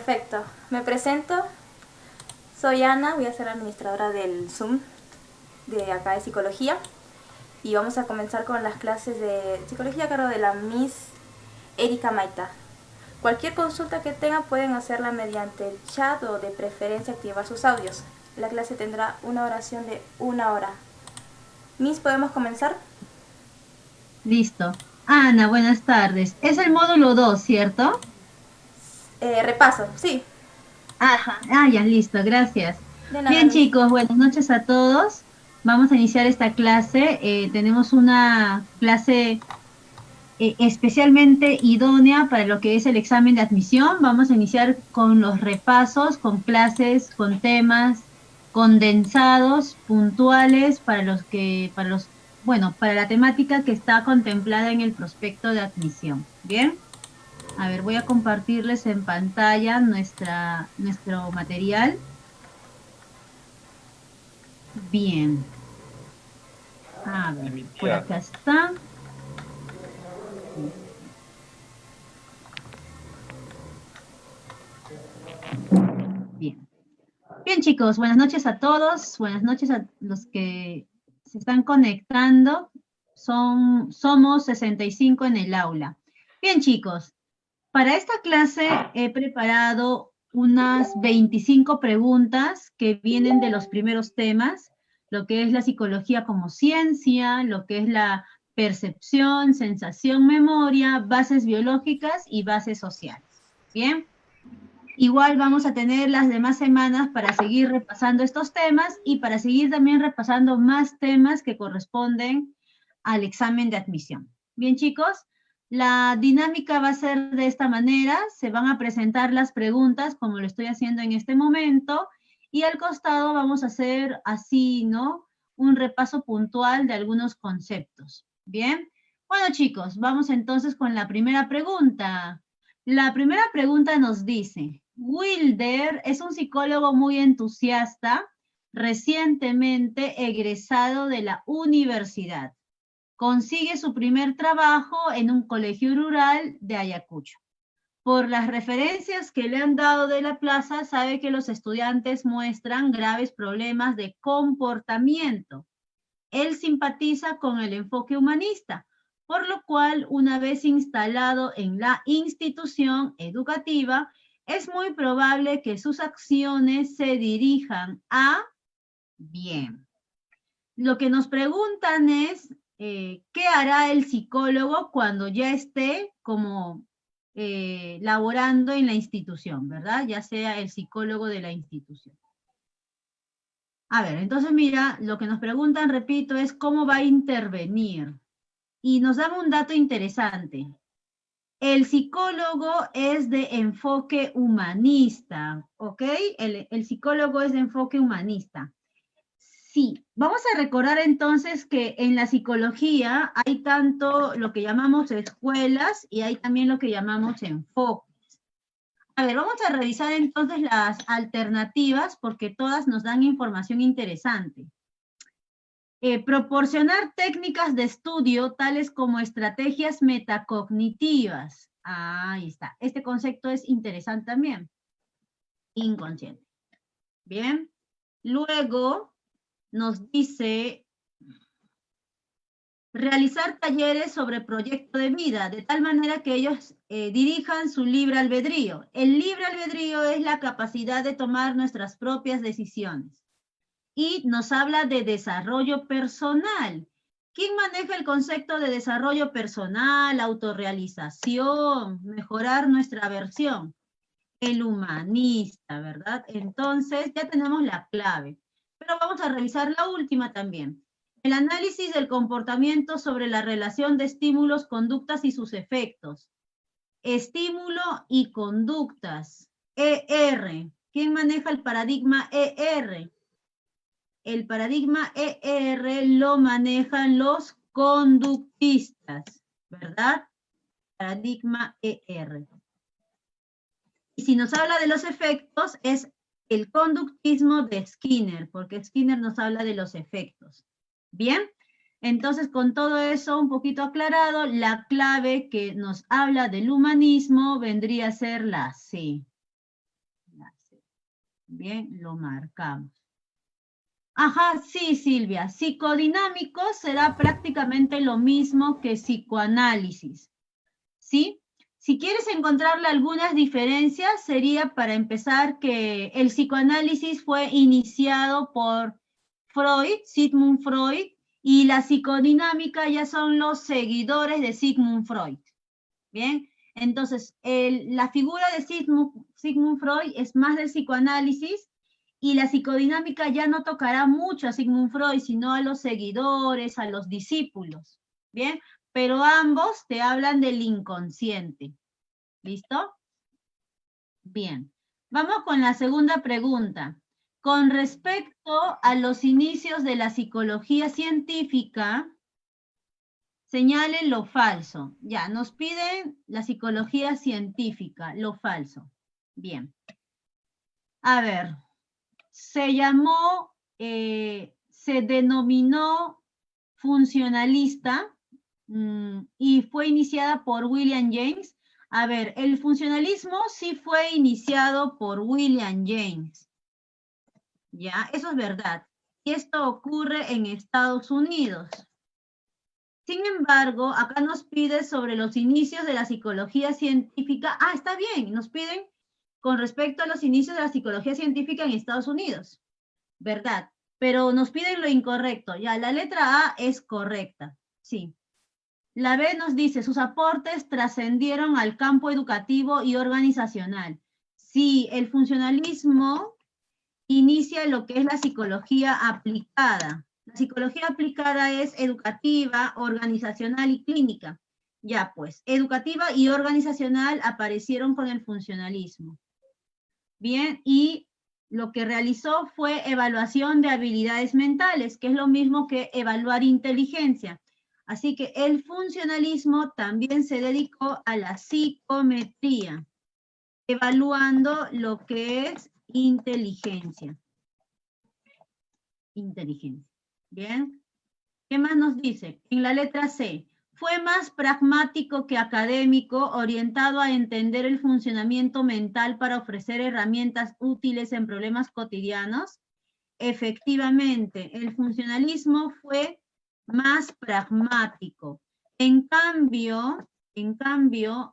Perfecto. Me presento. Soy Ana, voy a ser administradora del Zoom de acá de psicología. Y vamos a comenzar con las clases de psicología a cargo de la Miss Erika Maita. Cualquier consulta que tengan pueden hacerla mediante el chat o de preferencia activar sus audios. La clase tendrá una duración de 1 hora. Miss, ¿podemos comenzar? Listo. Ana, buenas tardes. Es el módulo 2, ¿cierto? Repaso, sí. Ajá. Ya, listo, gracias. De nada, Bien, Miss. chicos, buenas noches a todos. Vamos a iniciar esta clase. Tenemos una clase especialmente idónea para lo que es el examen de admisión. Vamos a iniciar con los repasos, con clases, con temas condensados, puntuales bueno, para la temática que está contemplada en el prospecto de admisión. Bien. A ver, voy a compartirles en pantalla nuestro material. Bien. A ver, por Emilia, acá está. Bien. Bien, chicos, buenas noches a todos. Buenas noches a los que se están conectando. Somos 65 en el aula. Bien, chicos, para esta clase he preparado unas 25 preguntas que vienen de los primeros temas, lo que es la psicología como ciencia, lo que es la percepción, sensación, memoria, bases biológicas y bases sociales. Bien, igual vamos a tener las demás semanas para seguir repasando estos temas y para seguir también repasando más temas que corresponden al examen de admisión. Bien, chicos, la dinámica va a ser de esta manera. Se van a presentar las preguntas como lo estoy haciendo en este momento y al costado vamos a hacer así, ¿no? Un repaso puntual de algunos conceptos. Bien. Bueno, chicos, vamos entonces con la primera pregunta. La primera pregunta nos dice, Wilder es un psicólogo muy entusiasta, recientemente egresado de la universidad. Consigue su primer trabajo en un colegio rural de Ayacucho. Por las referencias que le han dado de la plaza, sabe que los estudiantes muestran graves problemas de comportamiento. Él simpatiza con el enfoque humanista, por lo cual, una vez instalado en la institución educativa, es muy probable que sus acciones se dirijan a bien. Lo que nos preguntan es, ¿qué hará el psicólogo cuando ya esté como laborando en la institución, ¿verdad? Ya sea el psicólogo de la institución. A ver, entonces mira, lo que nos preguntan, repito, es cómo va a intervenir. Y nos dan un dato interesante. El psicólogo es de enfoque humanista, ¿ok? El psicólogo es de enfoque humanista. Sí, vamos a recordar entonces que en la psicología hay tanto lo que llamamos escuelas y hay también lo que llamamos enfoques. A ver, vamos a revisar entonces las alternativas porque todas nos dan información interesante. Proporcionar técnicas de estudio tales como estrategias metacognitivas. Ahí está. Este concepto es interesante también. Inconsciente. Bien. Luego nos dice realizar talleres sobre proyecto de vida, de tal manera que ellos dirijan su libre albedrío. El libre albedrío es la capacidad de tomar nuestras propias decisiones. Y nos habla de desarrollo personal. ¿Quién maneja el concepto de desarrollo personal, autorrealización, mejorar nuestra versión? El humanista, ¿verdad? Entonces ya tenemos la clave. Pero vamos a revisar la última también. El análisis del comportamiento sobre la relación de estímulos, conductas y sus efectos. Estímulo y conductas. ER. ¿Quién maneja el paradigma ER? El paradigma ER lo manejan los conductistas, ¿verdad? Paradigma ER. Y si nos habla de los efectos, es el conductismo de Skinner, porque Skinner nos habla de los efectos. Bien, entonces con todo eso un poquito aclarado, la clave que nos habla del humanismo vendría a ser la C. Bien, lo marcamos. Ajá, sí, Silvia. Psicodinámico será prácticamente lo mismo que psicoanálisis, ¿sí? Si quieres encontrarle algunas diferencias, sería para empezar que el psicoanálisis fue iniciado por Freud, Sigmund Freud, y la psicodinámica ya son los seguidores de Sigmund Freud. Bien, entonces la figura de Sigmund Freud es más del psicoanálisis y la psicodinámica ya no tocará mucho a Sigmund Freud, sino a los seguidores, a los discípulos. Bien, pero ambos te hablan del inconsciente. ¿Listo? Bien. Vamos con la segunda pregunta. Con respecto a los inicios de la psicología científica, señalen lo falso. Ya, nos piden la psicología científica, lo falso. Bien. A ver, se llamó, se denominó funcionalista y fue iniciada por William James. A ver, el funcionalismo sí fue iniciado por William James. Ya, eso es verdad. Y esto ocurre en Estados Unidos. Sin embargo, acá nos pide sobre los inicios de la psicología científica. Ah, está bien, nos piden con respecto a los inicios de la psicología científica en Estados Unidos. ¿Verdad? Pero nos piden lo incorrecto. Ya, la letra A es correcta. Sí. La B nos dice, sus aportes trascendieron al campo educativo y organizacional. Sí, el funcionalismo inicia lo que es la psicología aplicada. La psicología aplicada es educativa, organizacional y clínica. Ya pues, educativa y organizacional aparecieron con el funcionalismo. Bien, y lo que realizó fue evaluación de habilidades mentales, que es lo mismo que evaluar inteligencia. Así que el funcionalismo también se dedicó a la psicometría, evaluando lo que es inteligencia. Inteligencia. Bien. ¿Qué más nos dice? En la letra C, fue más pragmático que académico, orientado a entender el funcionamiento mental para ofrecer herramientas útiles en problemas cotidianos. Efectivamente, el funcionalismo fue más pragmático. En cambio,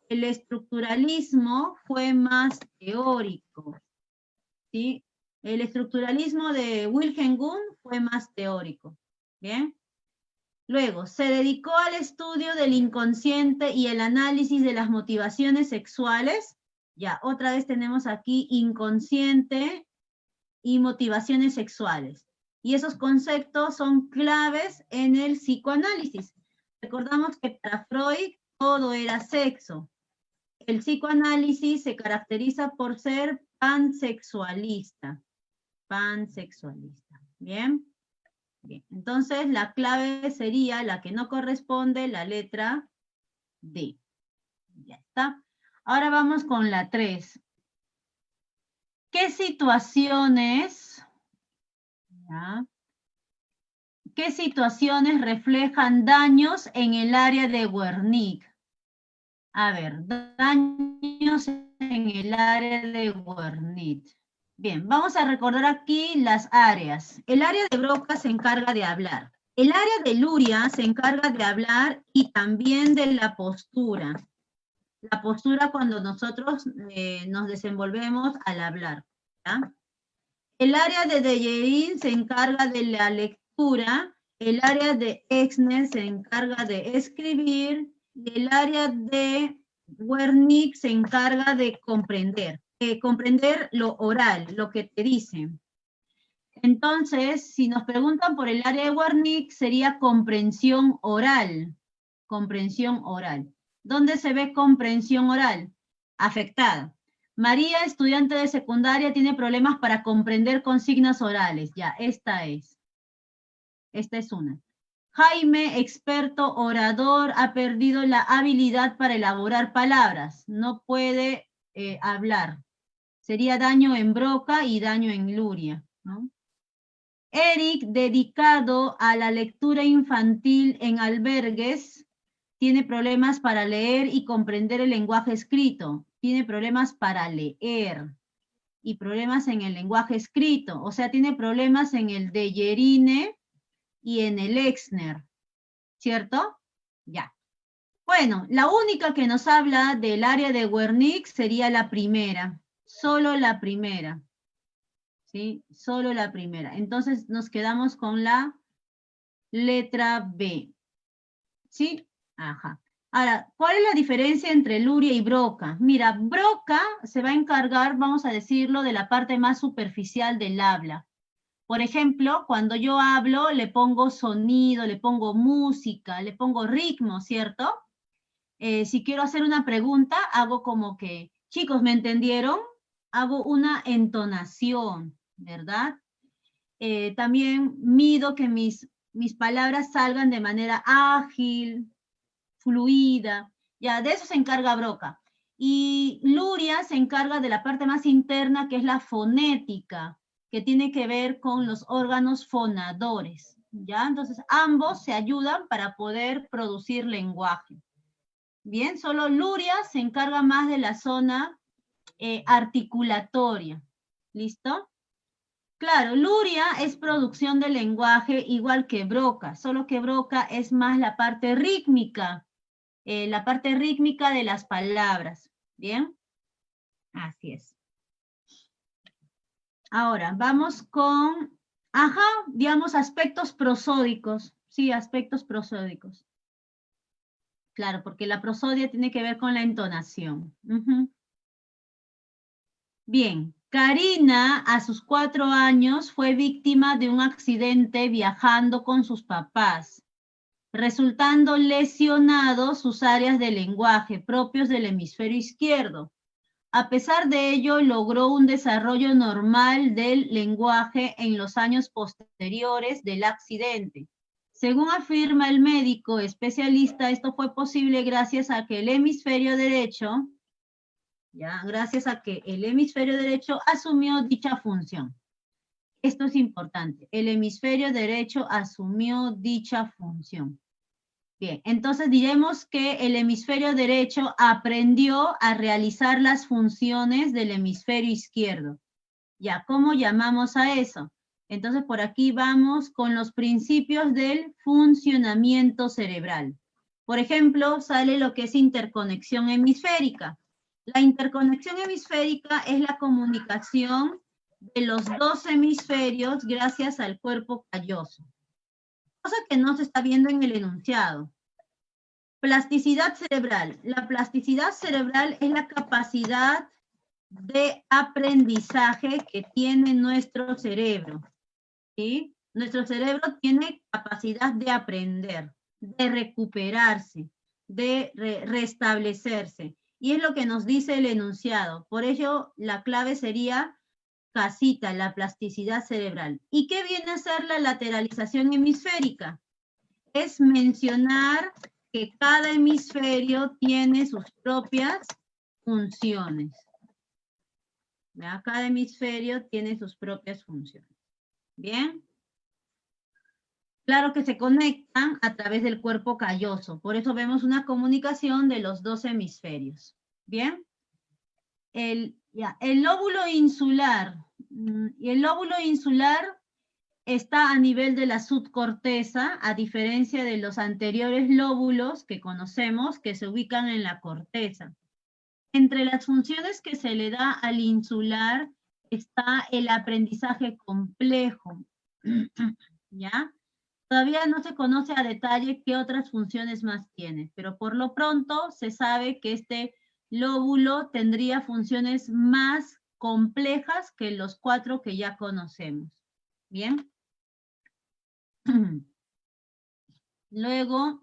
el estructuralismo fue más teórico. ¿Sí? El estructuralismo de Wilhelm Wundt fue más teórico. ¿Bien? Luego, se dedicó al estudio del inconsciente y el análisis de las motivaciones sexuales. Ya, otra vez tenemos aquí inconsciente y motivaciones sexuales. Y esos conceptos son claves en el psicoanálisis. Recordamos que para Freud todo era sexo. El psicoanálisis se caracteriza por ser pansexualista. Pansexualista. ¿Bien? Bien, entonces la clave sería la que no corresponde, la letra D. Ya está. Ahora vamos con la 3. ¿Qué situaciones, qué situaciones reflejan daños en el área de Wernicke? A ver, daños en el área de Wernicke. Bien, vamos a recordar aquí las áreas. El área de Broca se encarga de hablar. El área de Luria se encarga de hablar y también de la postura. La postura cuando nosotros nos desenvolvemos al hablar. ¿Ya? El área de Dejerin se encarga de la lectura. El área de Exner se encarga de escribir. Y el área de Wernicke se encarga de comprender. Comprender lo oral, lo que te dicen. Entonces, si nos preguntan por el área de Wernicke, sería comprensión oral. Comprensión oral. ¿Dónde se ve comprensión oral? Afectada. María, estudiante de secundaria, tiene problemas para comprender consignas orales. Ya, esta es. Esta es una. Jaime, experto orador, ha perdido la habilidad para elaborar palabras. No puede hablar. Sería daño en Broca y daño en Luria, ¿no? Eric, dedicado a la lectura infantil en albergues, tiene problemas para leer y comprender el lenguaje escrito. Tiene problemas para leer. y problemas en el lenguaje escrito. O sea, tiene problemas en el de Yerine y en el Exner, ¿cierto? Ya. Bueno, la única que nos habla del área de Wernicke sería la primera, solo la primera, ¿sí? Solo la primera. Entonces nos quedamos con la letra B, ¿sí? Ajá. Ahora, ¿cuál es la diferencia entre Luria y Broca? Mira, Broca se va a encargar, vamos a decirlo, de la parte más superficial del habla. Por ejemplo, cuando yo hablo, le pongo sonido, le pongo música, le pongo ritmo, ¿cierto? Si quiero hacer una pregunta, hago como que, chicos, ¿me entendieron? Hago una entonación, ¿verdad? También mido que mis palabras salgan de manera ágil, fluida, ya de eso se encarga Broca. Y Luria se encarga de la parte más interna, que es la fonética, que tiene que ver con los órganos fonadores, ¿ya? Entonces, ambos se ayudan para poder producir lenguaje. Bien, solo Luria se encarga más de la zona articulatoria. ¿Listo? Claro, Luria es producción de lenguaje igual que Broca, solo que Broca es más la parte rítmica de las palabras. ¿Bien? Así es. Ahora, vamos con, digamos, aspectos prosódicos. Sí, aspectos prosódicos. Claro, porque la prosodia tiene que ver con la entonación. Bien, Karina a sus 4 años fue víctima de un accidente viajando con sus papás, resultando lesionados sus áreas de lenguaje propios del hemisferio izquierdo. A pesar de ello, logró un desarrollo normal del lenguaje en los años posteriores del accidente. Según afirma el médico especialista, esto fue posible gracias a que el hemisferio derecho, ¿ya? Gracias a que el hemisferio derecho asumió dicha función. Esto es importante. El hemisferio derecho asumió dicha función. Bien, entonces diremos que el hemisferio derecho aprendió a realizar las funciones del hemisferio izquierdo. Ya, ¿cómo llamamos a eso? Entonces por aquí vamos con los principios del funcionamiento cerebral. Por ejemplo, sale lo que es interconexión hemisférica. La interconexión hemisférica es la comunicación de los dos hemisferios gracias al cuerpo calloso. Cosa que no se está viendo en el enunciado. Plasticidad cerebral. La plasticidad cerebral es la capacidad de aprendizaje que tiene nuestro cerebro. ¿Sí? Nuestro cerebro tiene capacidad de aprender, de recuperarse, de restablecerse. Y es lo que nos dice el enunciado. Por ello, la clave sería casita, la plasticidad cerebral. ¿Y qué viene a ser la lateralización hemisférica? Es mencionar que cada hemisferio tiene sus propias funciones. ¿Ya? Cada hemisferio tiene sus propias funciones. ¿Bien? Claro que se conectan a través del cuerpo calloso. Por eso vemos una comunicación de los dos hemisferios. ¿Bien? El lóbulo insular. Y el lóbulo insular está a nivel de la subcorteza, a diferencia de los anteriores lóbulos que conocemos que se ubican en la corteza. Entre las funciones que se le da al insular está el aprendizaje complejo, ¿ya? Todavía no se conoce a detalle qué otras funciones más tiene, pero por lo pronto se sabe que este lóbulo tendría funciones más complejas que los 4 que ya conocemos. ¿Bien? Luego,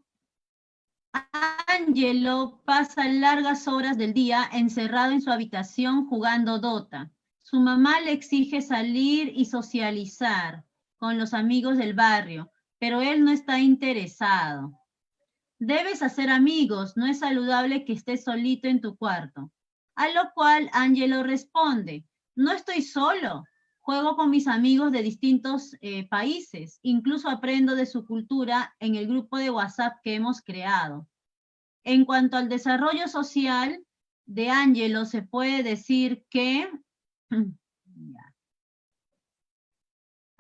Angelo pasa largas horas del día encerrado en su habitación jugando Dota. Su mamá le exige salir y socializar con los amigos del barrio, pero él no está interesado. Debes hacer amigos, no es saludable que estés solito en tu cuarto. A lo cual Angelo responde, no estoy solo, juego con mis amigos de distintos países, incluso aprendo de su cultura en el grupo de WhatsApp que hemos creado. En cuanto al desarrollo social de Angelo, se puede decir que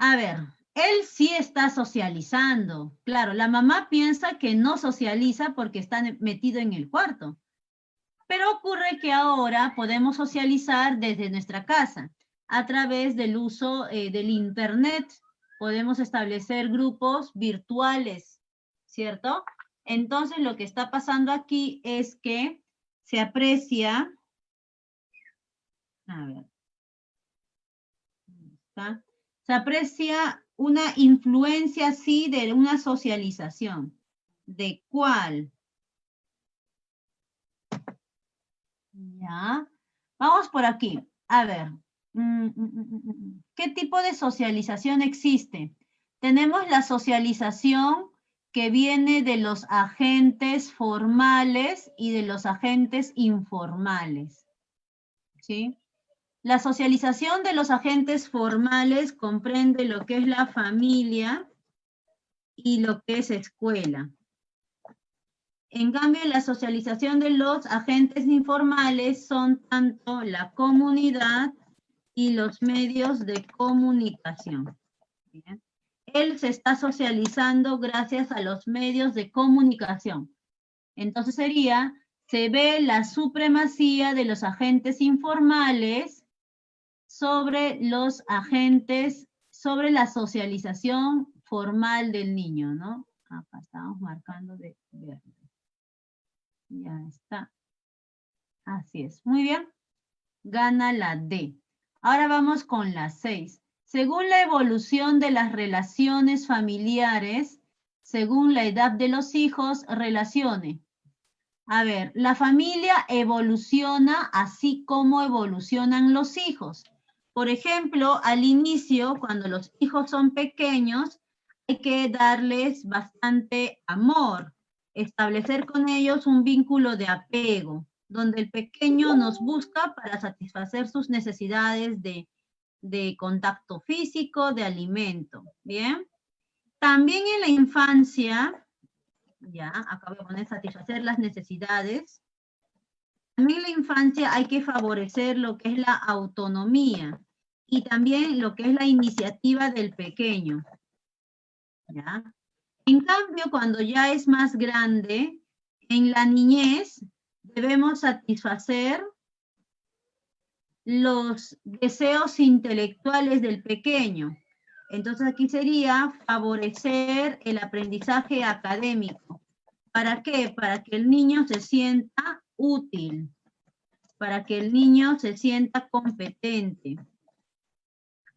A ver, él sí está socializando. Claro, la mamá piensa que no socializa porque está metido en el cuarto. Pero ocurre que ahora podemos socializar desde nuestra casa a través del uso del Internet. Podemos establecer grupos virtuales, ¿cierto? Entonces lo que está pasando aquí es que se aprecia, a ver, ¿está? Se aprecia una influencia, sí, de una socialización. ¿De cuál? Ya. Vamos por aquí. A ver. ¿Qué tipo de socialización existe? Tenemos la socialización que viene de los agentes formales y de los agentes informales. ¿Sí? La socialización de los agentes formales comprende lo que es la familia y lo que es escuela. En cambio, la socialización de los agentes informales son tanto la comunidad y los medios de comunicación. Bien. Él se está socializando gracias a los medios de comunicación. Entonces sería, se ve la supremacía de los agentes informales sobre los agentes, sobre la socialización formal del niño, ¿no? Acá estamos marcando de verde. Ya está. Así es. Muy bien. Gana la D. Ahora vamos con la 6. Según la evolución de las relaciones familiares, según la edad de los hijos, relacione. A ver, la familia evoluciona así como evolucionan los hijos. Por ejemplo, al inicio, cuando los hijos son pequeños, hay que darles bastante amor, establecer con ellos un vínculo de apego, donde el pequeño nos busca para satisfacer sus necesidades de contacto físico, de alimento. Bien. También en la infancia, ya, acá voy a poner satisfacer las necesidades. También en la infancia hay que favorecer lo que es la autonomía y también lo que es la iniciativa del pequeño. ¿Ya? En cambio, cuando ya es más grande, en la niñez debemos satisfacer los deseos intelectuales del pequeño. Entonces aquí sería favorecer el aprendizaje académico. ¿Para qué? Para que el niño se sienta útil, para que el niño se sienta competente.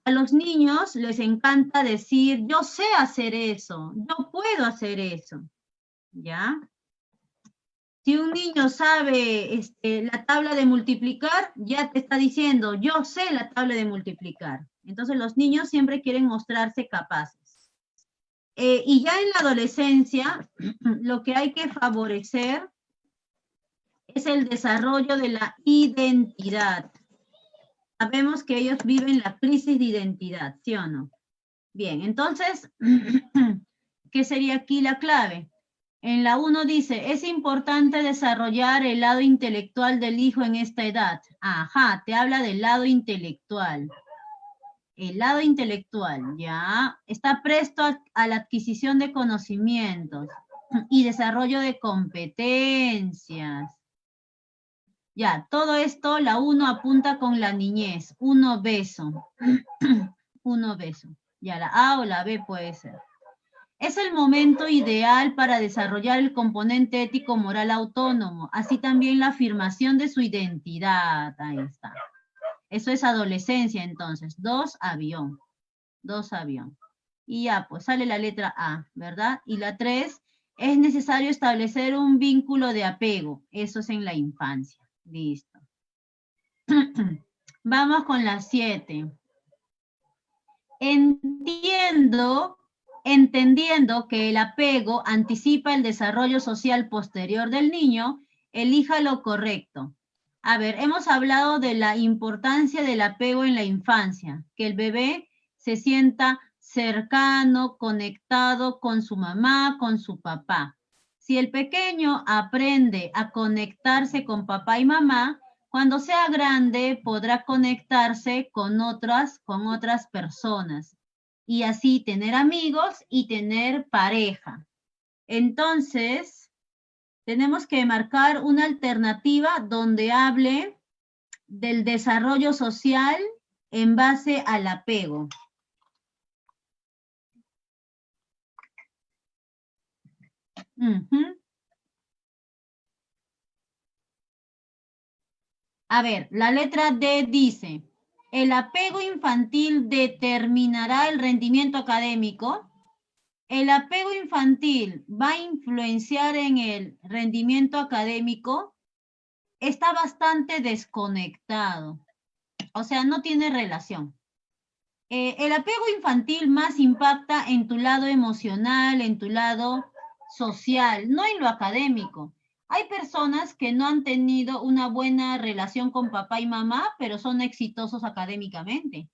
A los niños les encanta decir, yo sé hacer eso, yo puedo hacer eso, ¿ya? Si un niño sabe la tabla de multiplicar, ya te está diciendo, yo sé la tabla de multiplicar. Entonces los niños siempre quieren mostrarse capaces. Y ya en la adolescencia, lo que hay que favorecer es el desarrollo de la identidad. Sabemos que ellos viven la crisis de identidad, ¿sí o no? Bien, entonces, ¿qué sería aquí la clave? En la 1 dice, es importante desarrollar el lado intelectual del hijo en esta edad. Ajá, te habla del lado intelectual. El lado intelectual, ya, está presto a la adquisición de conocimientos y desarrollo de competencias. Ya, todo esto, la 1 apunta con la niñez, 1 beso. 1 beso. Ya, la A o la B puede ser. Es el momento ideal para desarrollar el componente ético-moral autónomo, así también la afirmación de su identidad. Ahí está. Eso es adolescencia, entonces. 2, avión. 2, avión. Y ya, pues sale la letra A, ¿verdad? Y la 3, es necesario establecer un vínculo de apego. Eso es en la infancia. Listo. Vamos con la 7. Entendiendo que el apego anticipa el desarrollo social posterior del niño, elija lo correcto. A ver, hemos hablado de la importancia del apego en la infancia, que el bebé se sienta cercano, conectado con su mamá, con su papá. Si el pequeño aprende a conectarse con papá y mamá, cuando sea grande podrá conectarse con otras personas. y así tener amigos y tener pareja. Entonces, tenemos que marcar una alternativa donde hable del desarrollo social en base al apego. A ver, la letra D dice, ¿el apego infantil determinará el rendimiento académico? ¿El apego infantil va a influenciar en el rendimiento académico? Está bastante desconectado, o sea, no tiene relación. El apego infantil más impacta en tu lado emocional, en tu lado social, no en lo académico. Hay personas que no han tenido una buena relación con papá y mamá, pero son exitosos académicamente.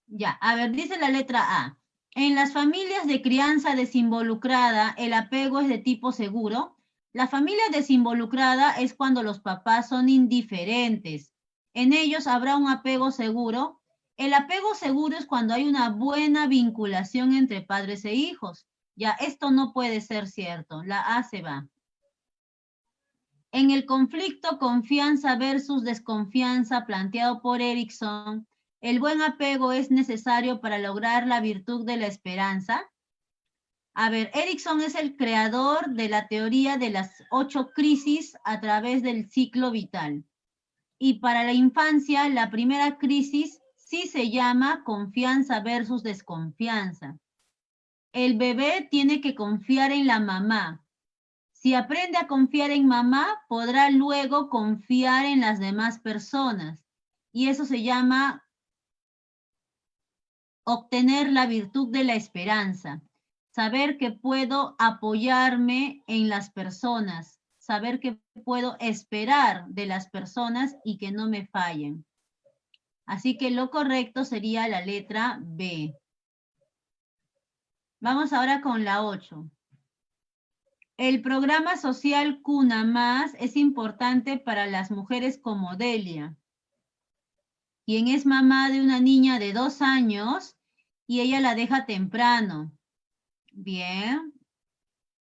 Ya, a ver, dice la letra A. En las familias de crianza desinvolucrada, el apego es de tipo seguro. La familia desinvolucrada es cuando los papás son indiferentes. En ellos habrá un apego seguro. El apego seguro es cuando hay una buena vinculación entre padres e hijos. Ya, esto no puede ser cierto. La A se va. En el conflicto confianza versus desconfianza planteado por Erickson, ¿el buen apego es necesario para lograr la virtud de la esperanza? A ver, Erickson es el creador de la teoría de las 8 crisis a través del ciclo vital. Y para la infancia, la primera crisis sí se llama confianza versus desconfianza. El bebé tiene que confiar en la mamá. Si aprende a confiar en mamá, podrá luego confiar en las demás personas. Y eso se llama obtener la virtud de la esperanza. Saber que puedo apoyarme en las personas. Saber que puedo esperar de las personas y que no me fallen. Así que lo correcto sería la letra B. Vamos ahora con la 8. El programa social Cuna Más es importante para las mujeres como Delia, quien es mamá de una niña de 2 años y ella la deja temprano. Bien,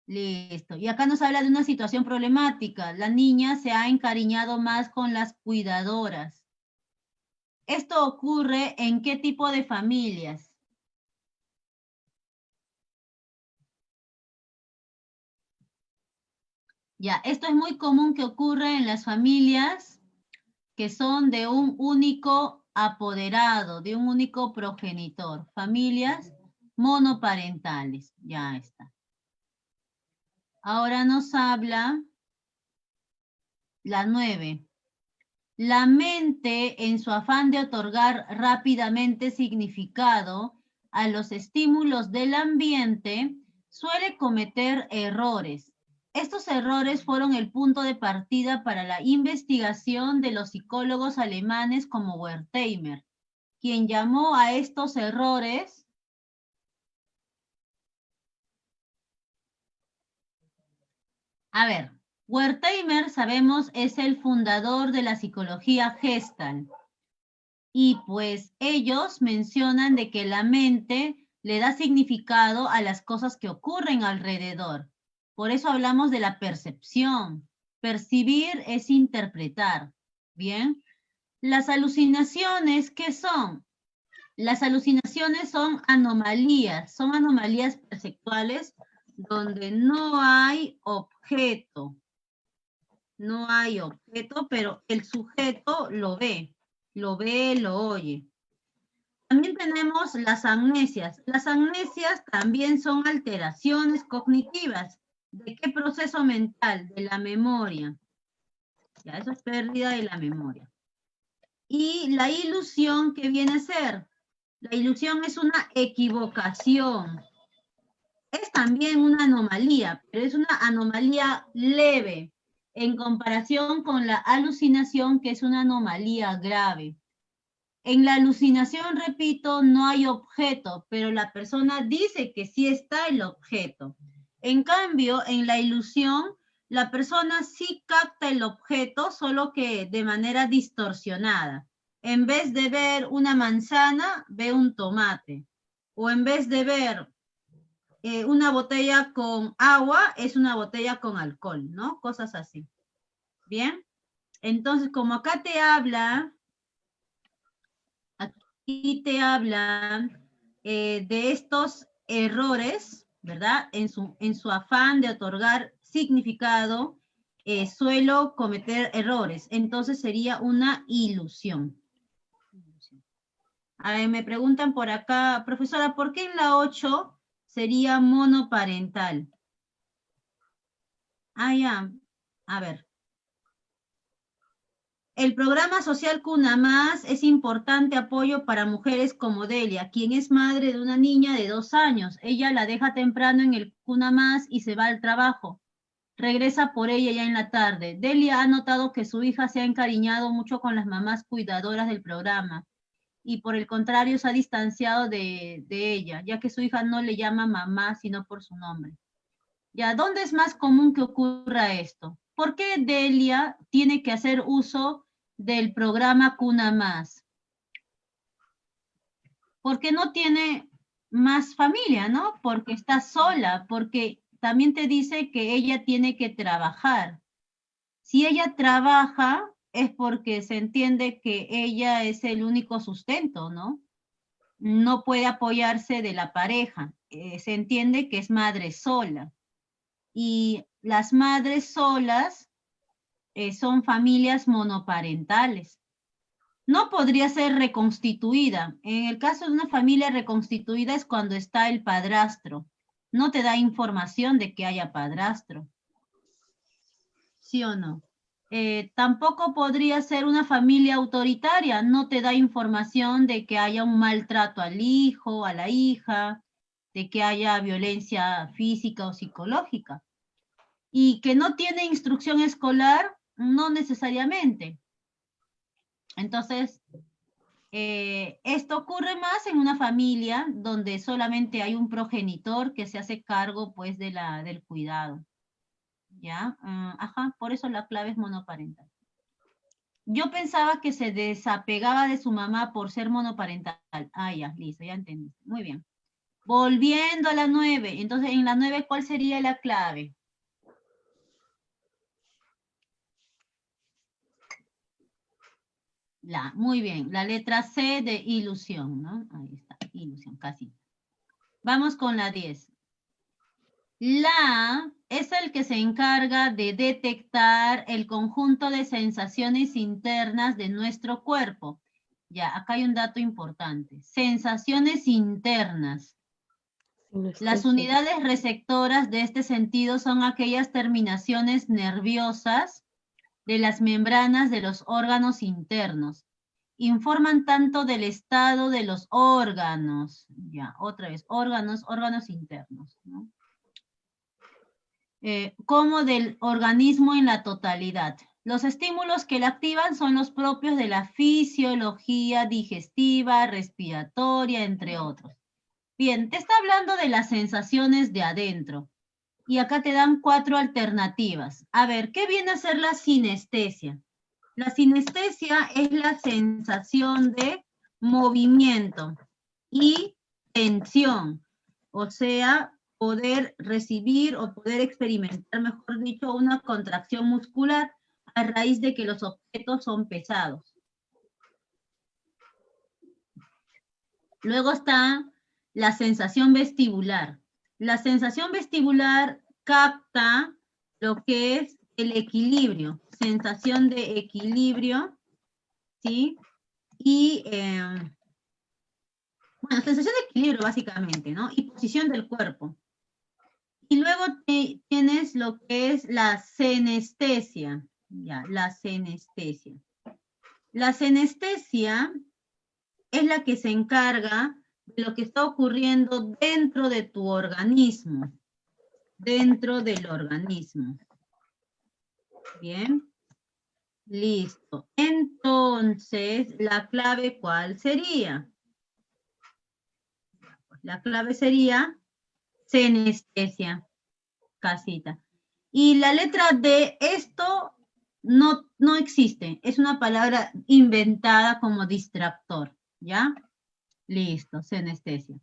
listo. Y acá nos habla de una situación problemática. La niña se ha encariñado más con las cuidadoras. ¿Esto ocurre en qué tipo de familias? Ya, esto es muy común que ocurra en las familias que son de un único apoderado, de un único progenitor, familias monoparentales. Ya está. Ahora nos habla la 9. La mente, en su afán de otorgar rápidamente significado a los estímulos del ambiente, suele cometer errores. Estos errores fueron el punto de partida para la investigación de los psicólogos alemanes como Wertheimer, quien llamó a estos errores Wertheimer, sabemos, es el fundador de la psicología Gestalt. Y pues ellos mencionan de que la mente le da significado a las cosas que ocurren alrededor. Por eso hablamos de la percepción. Percibir es interpretar. Bien. Las alucinaciones, ¿qué son? Las alucinaciones son anomalías perceptuales donde no hay objeto. No hay objeto, pero el sujeto lo ve, lo oye. También tenemos las amnesias. Las amnesias también son alteraciones cognitivas. ¿De qué proceso mental? De la memoria. Ya, eso es pérdida de la memoria. Y la ilusión, ¿qué viene a ser? La ilusión es una equivocación. Es también una anomalía, pero es una anomalía leve en comparación con la alucinación, que es una anomalía grave. En la alucinación, repito, no hay objeto, pero la persona dice que sí está el objeto. En cambio, en la ilusión, la persona sí capta el objeto, solo que de manera distorsionada. En vez de ver una manzana, ve un tomate. O en vez de ver una botella con agua, es una botella con alcohol, ¿no? Cosas así. Bien. Entonces, como acá te habla, aquí te hablan de estos errores, ¿verdad? En su afán de otorgar significado, suelo cometer errores. Entonces sería una ilusión. A ver, me preguntan por acá, profesora, ¿por qué en la 8 sería monoparental? Ah, ya. A ver. El programa social Cuna Más es importante apoyo para mujeres como Delia, quien es madre de una niña de 2 años. Ella la deja temprano en el Cuna Más y se va al trabajo. Regresa por ella ya en la tarde. Delia ha notado que su hija se ha encariñado mucho con las mamás cuidadoras del programa y por el contrario se ha distanciado de ella, ya que su hija no le llama mamá sino por su nombre. Ya, ¿dónde es más común que ocurra esto? ¿Por qué Delia tiene que hacer uso del programa Cuna Más? Porque no tiene más familia, ¿no? Porque está sola, porque también te dice que ella tiene que trabajar. Si ella trabaja, es porque se entiende que ella es el único sustento, ¿no? No puede apoyarse de la pareja. Se entiende que es madre sola. Y las madres solas son familias monoparentales. No podría ser reconstituida. En el caso de una familia reconstituida es cuando está el padrastro. No te da información de que haya padrastro. ¿Sí o no? Tampoco podría ser una familia autoritaria. No te da información de que haya un maltrato al hijo, a la hija, de que haya violencia física o psicológica. Y que no tiene instrucción escolar, no necesariamente. Entonces, esto ocurre más en una familia donde solamente hay un progenitor que se hace cargo pues del cuidado. ¿Ya? Ajá, por eso la clave es monoparental. Yo pensaba que se desapegaba de su mamá por ser monoparental. Ah, ya, listo, ya entendí. Muy bien. Volviendo a la 9. Entonces, en la 9, ¿cuál sería la clave? Muy bien, la letra C de ilusión, ¿no? Ahí está, ilusión, casi. Vamos con la 10. La es el que se encarga de detectar el conjunto de sensaciones internas de nuestro cuerpo. Ya, acá hay un dato importante. Sensaciones internas. Las unidades receptoras de este sentido son aquellas terminaciones nerviosas de las membranas de los órganos internos. Informan tanto del estado de los órganos, ya, otra vez, órganos internos, ¿no? Como del organismo en la totalidad. Los estímulos que la activan son los propios de la fisiología digestiva, respiratoria, entre otros. Bien, te está hablando de las sensaciones de adentro. Y acá te dan 4 alternativas. A ver, ¿qué viene a ser la sinestesia? La sinestesia es la sensación de movimiento y tensión, o sea, poder recibir o poder experimentar, mejor dicho, una contracción muscular a raíz de que los objetos son pesados. Luego está la sensación vestibular. La sensación vestibular capta lo que es el equilibrio, sensación de equilibrio, ¿sí? Y, bueno, sensación de equilibrio básicamente, ¿no? Y posición del cuerpo. Y luego tienes lo que es la senestesia, ya, la senestesia. La senestesia es la que se encarga de lo que está ocurriendo dentro de tu organismo, dentro del organismo. Bien, listo. Entonces, ¿la clave cuál sería? La clave sería senestesia, casita. Y la letra D, esto no existe. Es una palabra inventada como distractor, ¿ya? Listo, senestesia.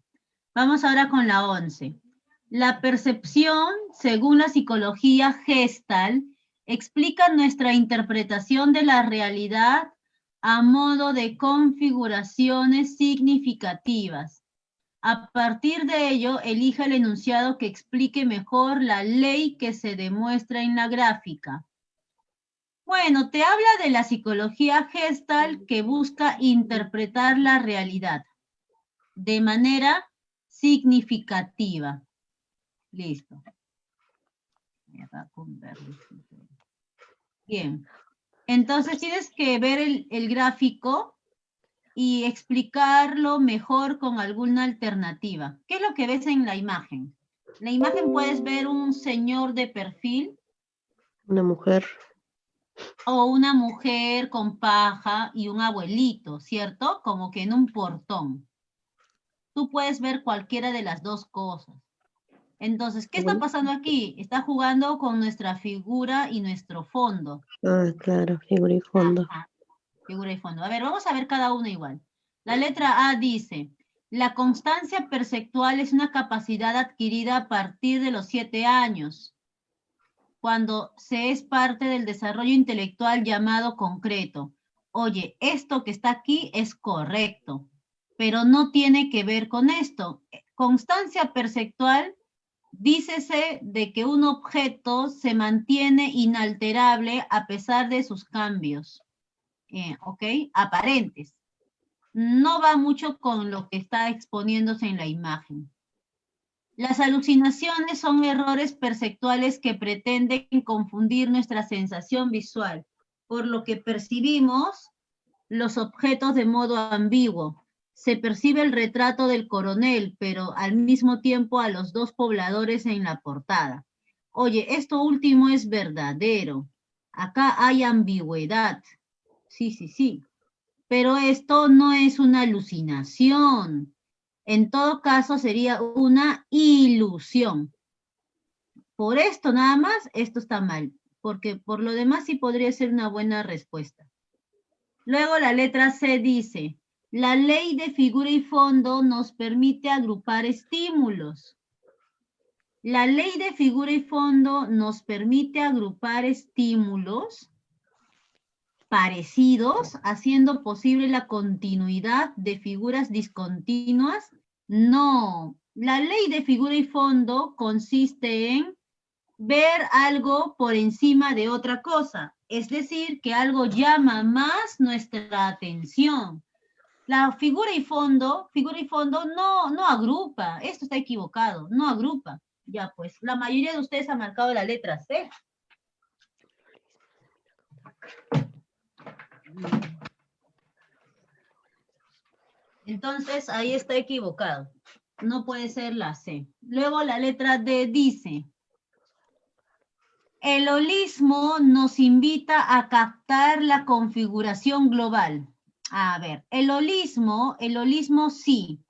Vamos ahora con la 11. La percepción, según la psicología Gestalt, explica nuestra interpretación de la realidad a modo de configuraciones significativas. A partir de ello, elija el enunciado que explique mejor la ley que se demuestra en la gráfica. Bueno, te habla de la psicología Gestalt que busca interpretar la realidad de manera significativa. Listo. Bien. Entonces tienes que ver el gráfico y explicarlo mejor con alguna alternativa. ¿Qué es lo que ves en la imagen? En la imagen puedes ver un señor de perfil. Una mujer. O una mujer con paja y un abuelito, ¿cierto? Como que en un portón. Tú puedes ver cualquiera de las dos cosas. Entonces, ¿qué está pasando aquí? Está jugando con nuestra figura y nuestro fondo. Ah, claro, figura y fondo. Ajá, figura y fondo. A ver, vamos a ver cada uno igual. La letra A dice, la constancia perceptual es una capacidad adquirida a partir de los 7 años, cuando se es parte del desarrollo intelectual llamado concreto. Oye, esto que está aquí es correcto, pero no tiene que ver con esto. Constancia perceptual, dícese de que un objeto se mantiene inalterable a pesar de sus cambios, ¿ok? Aparentes. No va mucho con lo que está exponiéndose en la imagen. Las alucinaciones son errores perceptuales que pretenden confundir nuestra sensación visual, por lo que percibimos los objetos de modo ambiguo. Se percibe el retrato del coronel, pero al mismo tiempo a los dos pobladores en la portada. Oye, esto último es verdadero. Acá hay ambigüedad. Sí. Pero esto no es una alucinación. En todo caso sería una ilusión. Por esto nada más, esto está mal, porque por lo demás sí podría ser una buena respuesta. Luego la letra C dice, la ley de figura y fondo nos permite agrupar estímulos. La ley de figura y fondo nos permite agrupar estímulos parecidos, haciendo posible la continuidad de figuras discontinuas. No, la ley de figura y fondo consiste en ver algo por encima de otra cosa, es decir, que algo llama más nuestra atención. La figura y fondo no agrupa, esto está equivocado, no agrupa. Ya pues, la mayoría de ustedes han marcado la letra C. Entonces, ahí está equivocado. No puede ser la C. Luego la letra D dice, el holismo nos invita a captar la configuración global. A ver, el holismo sí.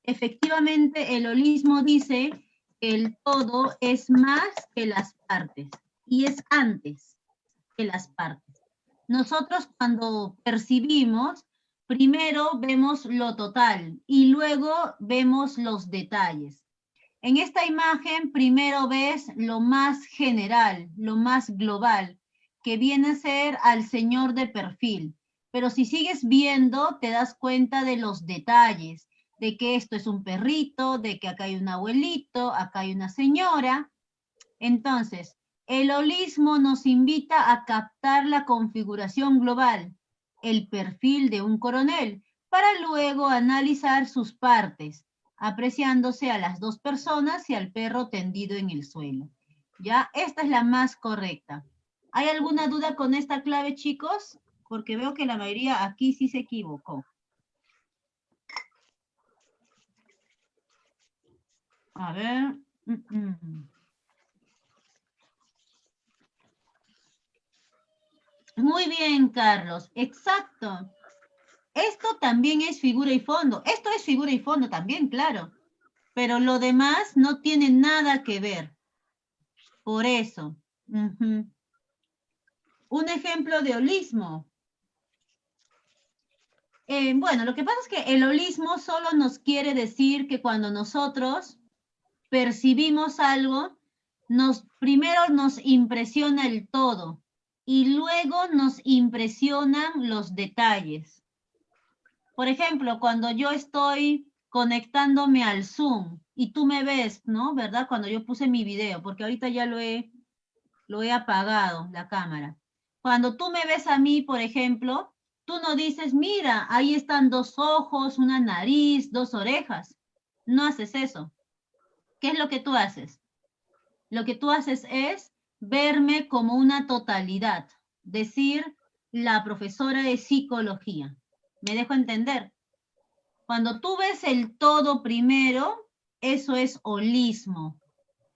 Efectivamente, el holismo dice que el todo es más que las partes y es antes que las partes. Nosotros cuando percibimos, primero vemos lo total y luego vemos los detalles. En esta imagen primero ves lo más general, lo más global, que viene a ser al señor de perfil. Pero si sigues viendo, te das cuenta de los detalles, de que esto es un perrito, de que acá hay un abuelito, acá hay una señora. Entonces, el holismo nos invita a captar la configuración global, el perfil de un coronel, para luego analizar sus partes, apreciándose a las dos personas y al perro tendido en el suelo. ¿Ya? Esta es la más correcta. ¿Hay alguna duda con esta clave, chicos? Porque veo que la mayoría aquí sí se equivocó. A ver. Muy bien, Carlos. Exacto. Esto también es figura y fondo. Esto es figura y fondo también, claro. Pero lo demás no tiene nada que ver. Por eso. Ujú. Un ejemplo de holismo. Bueno, lo que pasa es que el holismo solo nos quiere decir que cuando nosotros percibimos algo, primero nos impresiona el todo y luego nos impresionan los detalles. Por ejemplo, cuando yo estoy conectándome al Zoom y tú me ves, ¿no? ¿Verdad? Cuando yo puse mi video, porque ahorita ya lo he apagado, la cámara. Cuando tú me ves a mí, por ejemplo, tú no dices, mira, ahí están 2 ojos, una nariz, 2 orejas. No haces eso. ¿Qué es lo que tú haces? Lo que tú haces es verme como una totalidad, decir la profesora de psicología. ¿Me dejo entender? Cuando tú ves el todo primero, eso es holismo.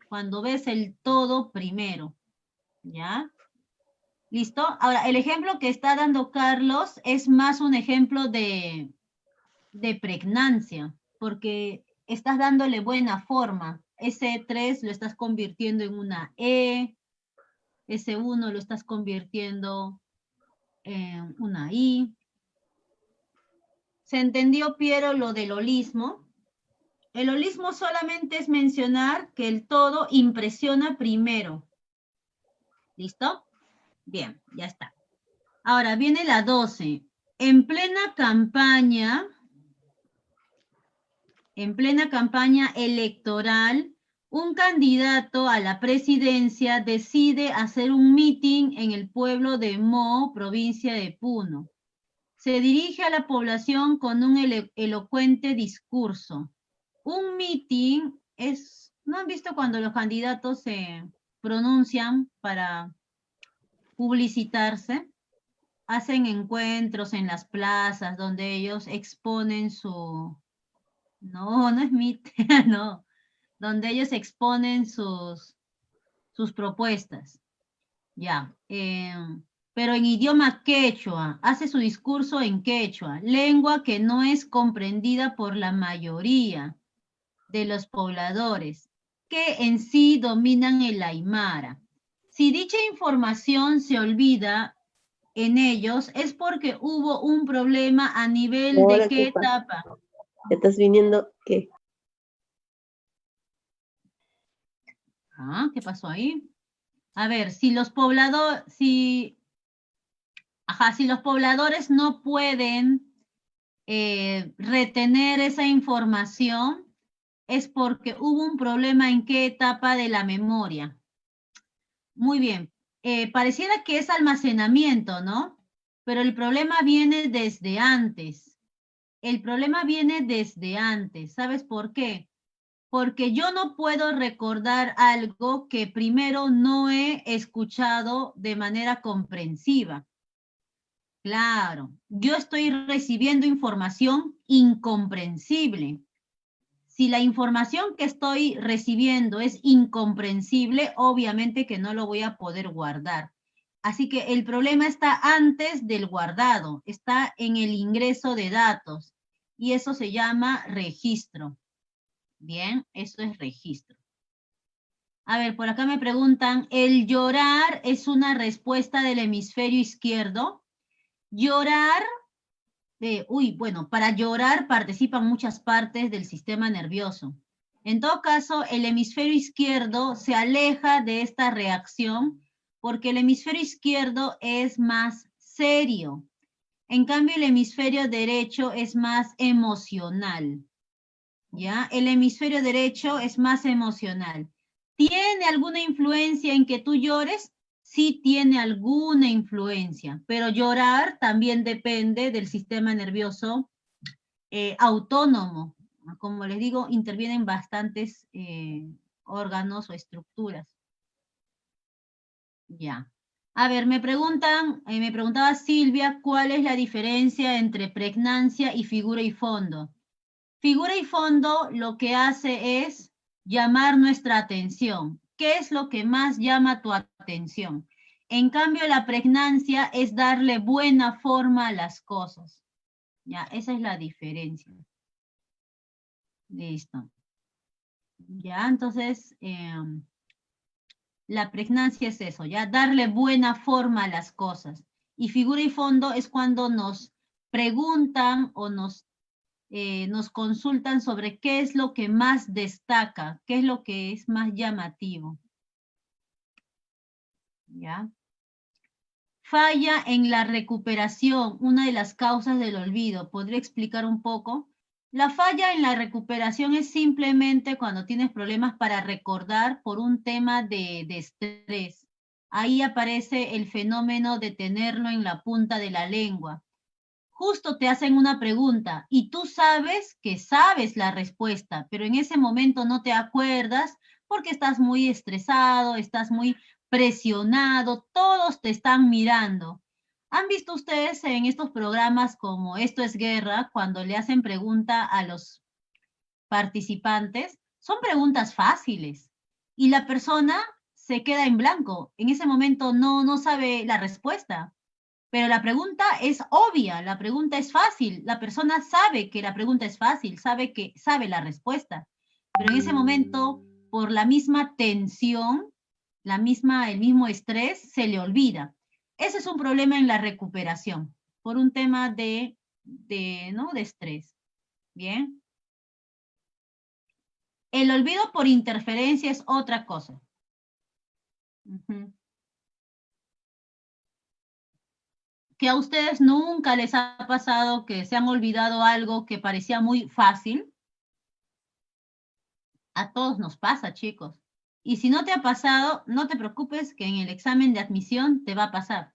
Cuando ves el todo primero, ¿ya? ¿Listo? Ahora, el ejemplo que está dando Carlos es más un ejemplo de pregnancia, porque estás dándole buena forma. Ese 3 lo estás convirtiendo en una E, ese 1 lo estás convirtiendo en una I. ¿Se entendió, Piero, lo del holismo? El holismo solamente es mencionar que el todo impresiona primero. ¿Listo? Bien, ya está. Ahora viene la 12. En plena campaña electoral, un candidato a la presidencia decide hacer un meeting en el pueblo de Mo, provincia de Puno. Se dirige a la población con un elocuente discurso. Un meeting es, ¿no han visto cuando los candidatos se pronuncian para publicitarse? Hacen encuentros en las plazas donde ellos exponen no es meeting, no, donde ellos exponen sus propuestas. Ya, pero en idioma quechua, hace su discurso en quechua, lengua que no es comprendida por la mayoría de los pobladores, que en sí dominan el aymara. Si dicha información se olvida en ellos, es porque hubo un problema a nivel de Ahora, qué ¿qué pasa? etapa. ¿Estás viniendo qué? ¿Qué pasó ahí? A ver, si los pobladores, si los pobladores no pueden retener esa información, es porque hubo un problema en qué etapa de la memoria. Muy bien. Pareciera que es almacenamiento, ¿no? Pero el problema viene desde antes. El problema viene desde antes. ¿Sabes por qué? Porque yo no puedo recordar algo que primero no he escuchado de manera comprensiva. Claro, yo estoy recibiendo información incomprensible. Si la información que estoy recibiendo es incomprensible, obviamente que no lo voy a poder guardar. Así que el problema está antes del guardado, está en el ingreso de datos y eso se llama registro. Bien, eso es registro. A ver, por acá me preguntan, ¿el llorar es una respuesta del hemisferio izquierdo? Llorar, bueno, para llorar participan muchas partes del sistema nervioso. En todo caso, el hemisferio izquierdo se aleja de esta reacción porque el hemisferio izquierdo es más serio. En cambio, el hemisferio derecho es más emocional. ¿Ya? El hemisferio derecho es más emocional. ¿Tiene alguna influencia en que tú llores? Sí tiene alguna influencia, pero llorar también depende del sistema nervioso autónomo. Como les digo, intervienen bastantes órganos o estructuras. Ya. A ver, me preguntaba Silvia, ¿cuál es la diferencia entre pregnancia y figura y fondo? Figura y fondo lo que hace es llamar nuestra atención. ¿Qué es lo que más llama tu atención? En cambio, la pregnancia es darle buena forma a las cosas. Ya, esa es la diferencia. Listo. Ya, entonces, La pregnancia es eso, ya darle buena forma a las cosas. Y figura y fondo es cuando nos preguntan o nos consultan sobre qué es lo que más destaca, qué es lo que es más llamativo. ¿Ya? Falla en la recuperación, una de las causas del olvido. ¿Podría explicar un poco? La falla en la recuperación es simplemente cuando tienes problemas para recordar por un tema de estrés. Ahí aparece el fenómeno de tenerlo en la punta de la lengua. Justo te hacen una pregunta y tú sabes que sabes la respuesta, pero en ese momento no te acuerdas porque estás muy estresado, estás muy presionado, todos te están mirando. ¿Han visto ustedes en estos programas como Esto es Guerra, cuando le hacen pregunta a los participantes? Son preguntas fáciles y la persona se queda en blanco. En ese momento no sabe la respuesta. Pero la pregunta es obvia, la pregunta es fácil, la persona sabe que la pregunta es fácil, sabe que sabe la respuesta. Pero en ese momento, por la misma tensión, el mismo estrés, se le olvida. Ese es un problema en la recuperación, por un tema de estrés. Bien. El olvido por interferencia es otra cosa. Que a ustedes nunca les ha pasado que se han olvidado algo que parecía muy fácil. A todos nos pasa, chicos. Y si no te ha pasado, no te preocupes que en el examen de admisión te va a pasar.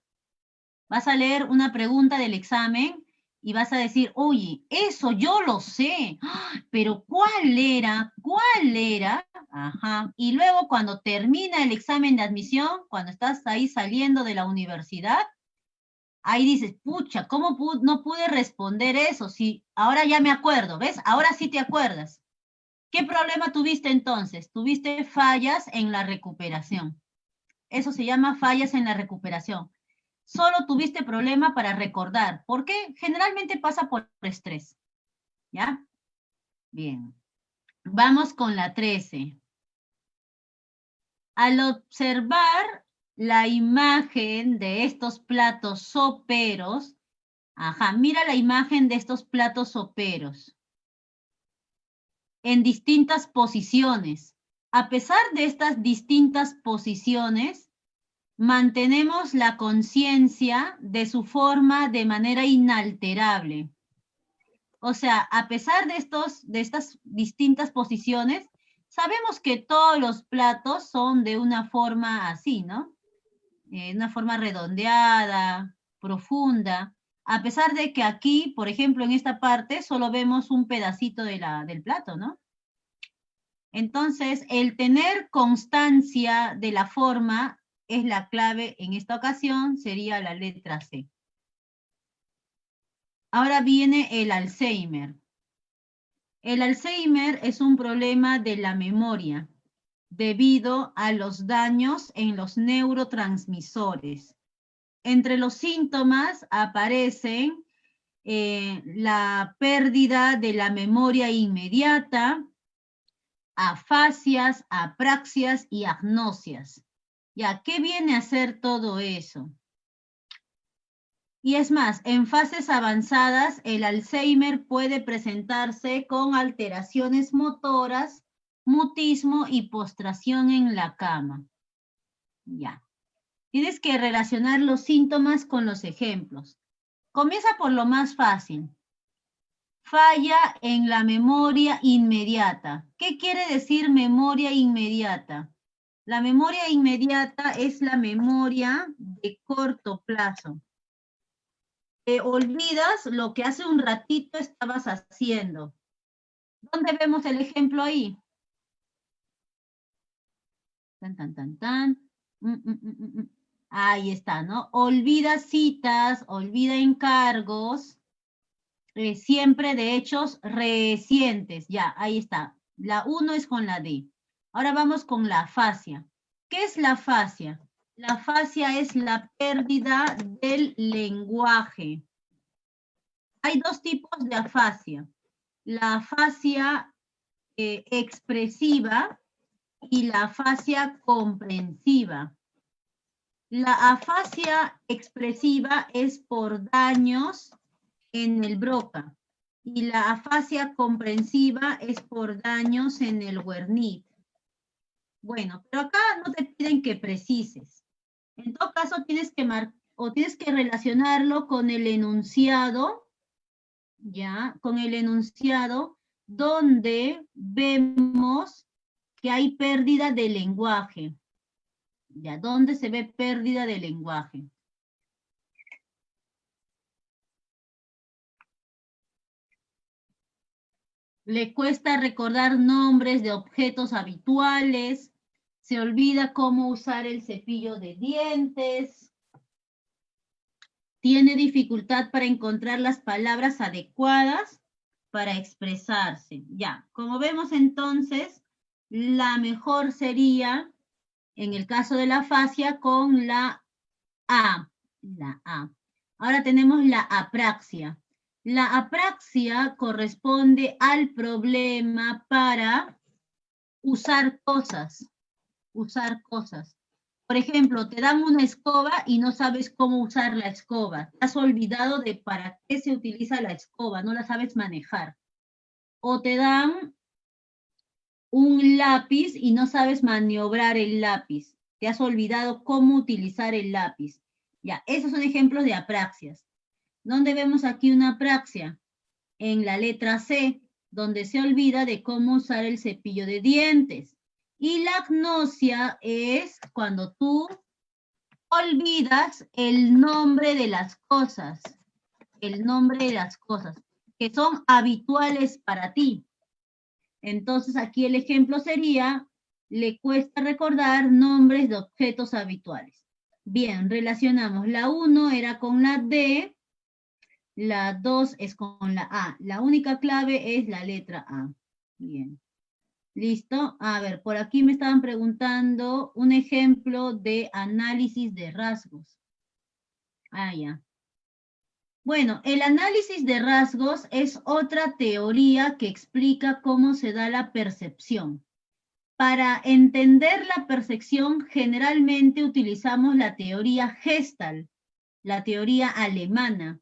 Vas a leer una pregunta del examen y vas a decir, oye, eso yo lo sé, pero ¿cuál era? ¿Cuál era? Ajá. Y luego cuando termina el examen de admisión, cuando estás ahí saliendo de la universidad, ahí dices, pucha, ¿cómo no pude responder eso? Si ahora ya me acuerdo, ¿ves? Ahora sí te acuerdas. ¿Qué problema tuviste entonces? Tuviste fallas en la recuperación. Eso se llama fallas en la recuperación. Solo tuviste problema para recordar. ¿Por qué? Generalmente pasa por estrés. ¿Ya? Bien. Vamos con la 13. Al observar la imagen de estos platos soperos, mira la imagen de estos platos soperos en distintas posiciones. A pesar de estas distintas posiciones, mantenemos la conciencia de su forma de manera inalterable. O sea, a pesar de estas distintas posiciones, sabemos que todos los platos son de una forma así, ¿no? Una forma redondeada, profunda, a pesar de que aquí, por ejemplo, en esta parte, solo vemos un pedacito del plato, ¿no? Entonces, el tener constancia de la forma es la clave en esta ocasión, sería la letra C. Ahora viene el Alzheimer. El Alzheimer es un problema de la memoria debido a los daños en los neurotransmisores. Entre los síntomas aparecen la pérdida de la memoria inmediata, afasias, apraxias y agnosias. ¿Ya qué viene a ser todo eso? Y es más, en fases avanzadas, el Alzheimer puede presentarse con alteraciones motoras, mutismo y postración en la cama. Ya. Tienes que relacionar los síntomas con los ejemplos. Comienza por lo más fácil. Falla en la memoria inmediata. ¿Qué quiere decir memoria inmediata? La memoria inmediata es la memoria de corto plazo. Te olvidas lo que hace un ratito estabas haciendo. ¿Dónde vemos el ejemplo ahí? Tan, tan, tan, tan. Ahí está, ¿no? Olvida citas, olvida encargos, siempre de hechos recientes. Ya, ahí está. La 1 es con la D. Ahora vamos con la afasia. ¿Qué es la afasia? La afasia es la pérdida del lenguaje. Hay dos tipos de afasia. La afasia expresiva y la afasia comprensiva. La afasia expresiva es por daños en el Broca y la afasia comprensiva es por daños en el Wernicke. Bueno, pero acá no te piden que precises. En todo caso tienes que relacionarlo con el enunciado, ¿ya? Con el enunciado donde vemos que hay pérdida de lenguaje. ¿Ya? ¿Dónde se ve pérdida de lenguaje? Le cuesta recordar nombres de objetos habituales, se olvida cómo usar el cepillo de dientes, tiene dificultad para encontrar las palabras adecuadas para expresarse. Ya, como vemos entonces, la mejor sería, en el caso de la afasia, con la A. La A. Ahora tenemos la apraxia. La apraxia corresponde al problema para usar cosas. Usar cosas. Por ejemplo, te dan una escoba y no sabes cómo usar la escoba. Te has olvidado de para qué se utiliza la escoba, no la sabes manejar. O te dan un lápiz y no sabes maniobrar el lápiz. Te has olvidado cómo utilizar el lápiz. Ya, esos son ejemplos de apraxias. ¿Dónde vemos aquí una apraxia? En la letra C, donde se olvida de cómo usar el cepillo de dientes. Y la agnosia es cuando tú olvidas el nombre de las cosas, que son habituales para ti. Entonces aquí el ejemplo sería, le cuesta recordar nombres de objetos habituales. Bien, relacionamos. La 1 era con la D, la 2 es con la A. La única clave es la letra A. Bien. ¿Listo? A ver, por aquí me estaban preguntando un ejemplo de análisis de rasgos. Ah, ya. Bueno, el análisis de rasgos es otra teoría que explica cómo se da la percepción. Para entender la percepción, generalmente utilizamos la teoría Gestalt, la teoría alemana,